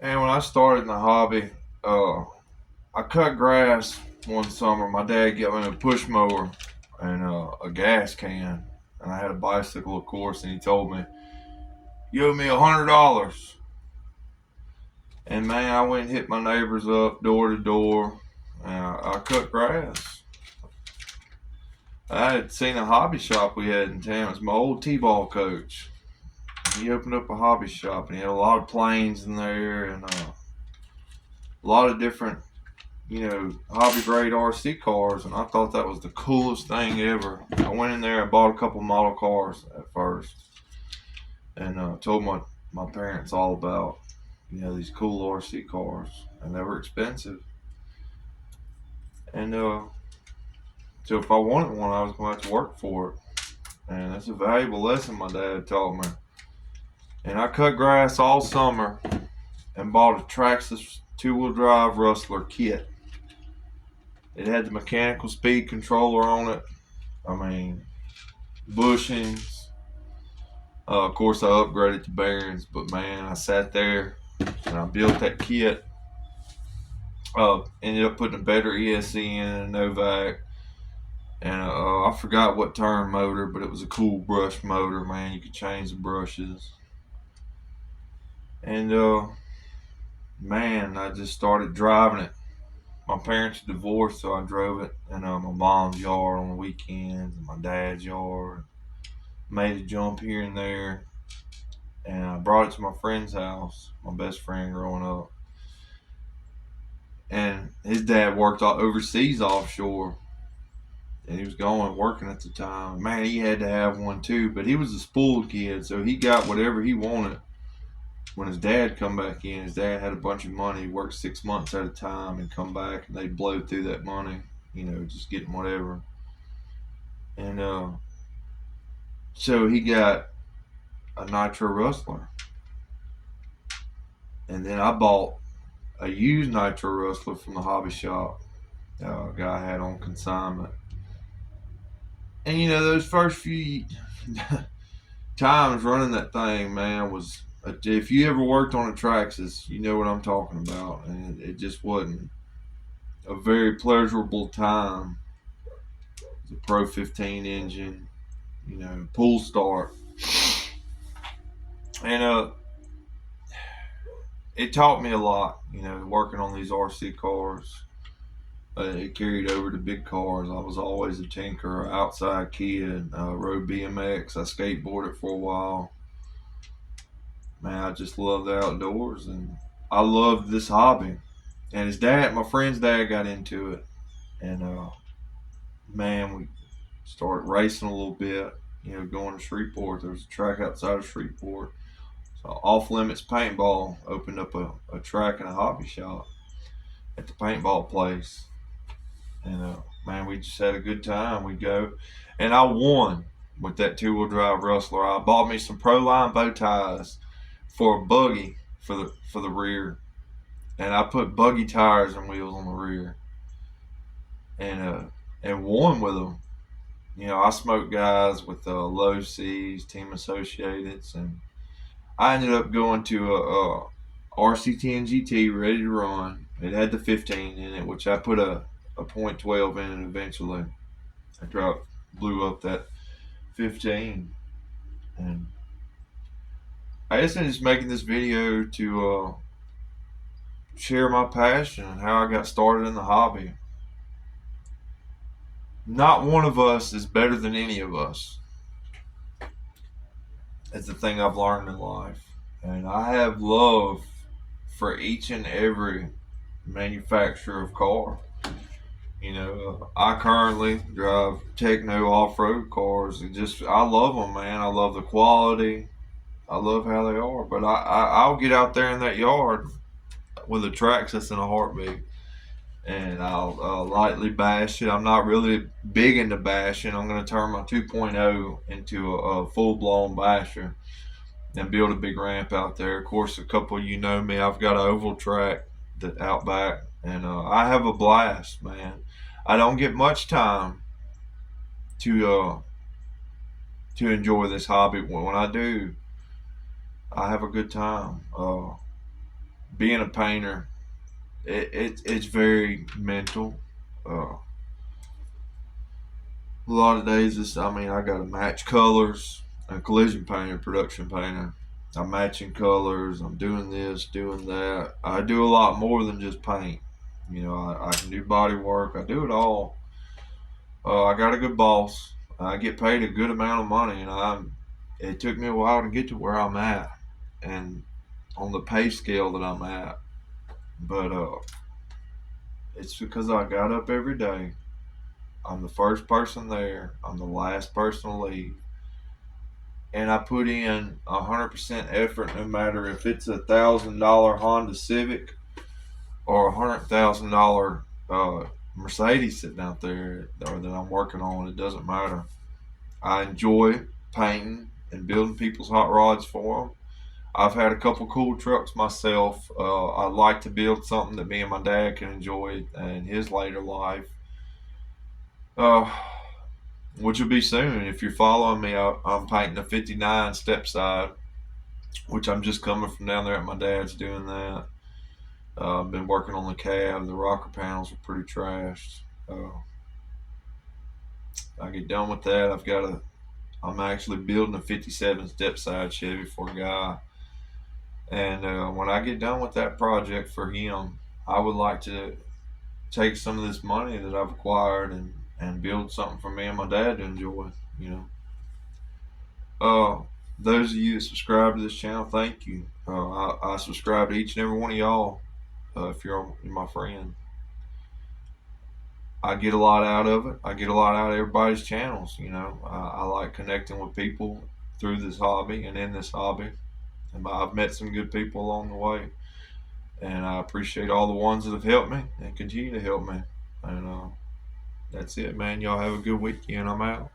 And when I started in the hobby, uh, I cut grass one summer. My dad got me a push mower and a gas can, and I had a bicycle, of course. And he told me, "You owe me $100." And man, I went and hit my neighbors up door to door, and I cut grass. I had seen a hobby shop we had in town. It was my old t-ball coach. He opened up a hobby shop, and he had a lot of planes in there, and a lot of different hobby grade RC cars, and I thought that was the coolest thing ever. I went in there and bought a couple model cars at first, and told my parents all about these cool RC cars, and they were expensive. And so if I wanted one, I was going to have to work for it, and that's a valuable lesson my dad taught me. And I cut grass all summer and bought a Traxxas two-wheel drive Rustler kit. It had the mechanical speed controller on it. I mean, bushings. Of course, I upgraded to bearings, but man, I sat there and I built that kit. Ended up putting a better ESC in and a Novak, and I forgot what turn motor, but it was a cool brush motor. Man, you could change the brushes, and man, I just started driving it. My parents are divorced, so I drove it in my mom's yard on the weekends, and my dad's yard. Made a jump here and there, and I brought it to my friend's house, my best friend growing up. And his dad worked overseas offshore, and he was going working at the time. Man, he had to have one too, but he was a spoiled kid, so he got whatever he wanted. When his dad come back in, his dad had a bunch of money. He worked 6 months at a time and come back, and they'd blow through that money, just getting whatever. And so he got a Nitro Rustler, and then I bought a used Nitro Rustler from the hobby shop. A guy had on consignment. And those first few times running that thing, man, was if you ever worked on a Traxxas, you know what I'm talking about. And it just wasn't a very pleasurable time. It's a Pro 15 engine, pull start. And it taught me a lot, working on these RC cars. It carried over to big cars. I was always a tinker, outside kid. Rode BMX. I skateboarded for a while. Man, I just love the outdoors, and I love this hobby. And my friend's dad, got into it, and man, we started racing a little bit. Going to Shreveport. There was a track outside of Shreveport. So Off Limits Paintball opened up a track and a hobby shop at the paintball place. And man, we just had a good time. We go, and I won with that two-wheel drive Rustler. I bought me some Proline bow ties for a buggy for the rear, and I put buggy tires and wheels on the rear, and won with them. I smoked guys with Low C's, Team Associates, and I ended up going to a RC10 GT ready to run. It had the 15 in it, which I put a .12 in it eventually. After I blew up that 15. And I guess I'm just making this video to share my passion and how I got started in the hobby. Not one of us is better than any of us. That's the thing I've learned in life. And I have love for each and every manufacturer of car. I currently drive Techno off-road cars. I love them, man. I love the quality. I love how they are. But I'll get out there in that yard with a Traxxas in a heartbeat, and I'll lightly bash it. I'm not really big into bashing. I'm going to turn my 2.0 into a full-blown basher and build a big ramp out there. Of course, a couple of you know me. I've got an oval track that out back, and I have a blast, man. I don't get much time to enjoy this hobby. When I do, I have a good time. being a painter, it's very mental. A lot of days, I got to match colors. A collision painter, production painter. I'm matching colors. I'm doing this, doing that. I do a lot more than just paint. I can do body work. I do it all. I got a good boss. I get paid a good amount of money, and It took me a while to get to where I'm at, and on the pay scale that I'm at. But it's because I got up every day. I'm the first person there. I'm the last person to leave, and I put in 100% effort, no matter if it's $1,000 Honda Civic or $100,000 Mercedes sitting out there, or that I'm working on. It doesn't matter. I enjoy painting and building people's hot rods for them. I've had a couple cool trucks myself. I like to build something that me and my dad can enjoy in his later life, uh, which will be soon. If you're following me, I'm painting a '59 step side, which I'm just coming from down there at my dad's doing that. I've been working on the cab. The rocker panels are pretty trashed. I get done with that. I'm actually building a '57 step side Chevy for a guy. And when I get done with that project for him, I would like to take some of this money that I've acquired and build something for me and my dad to enjoy. You know, those of you that subscribe to this channel, thank you. I subscribe to each and every one of y'all. If you're my friend, I get a lot out of it. I get a lot out of everybody's channels. I like connecting with people through this hobby and in this hobby. And I've met some good people along the way. And I appreciate all the ones that have helped me and continue to help me. And that's it, man. Y'all have a good weekend. I'm out.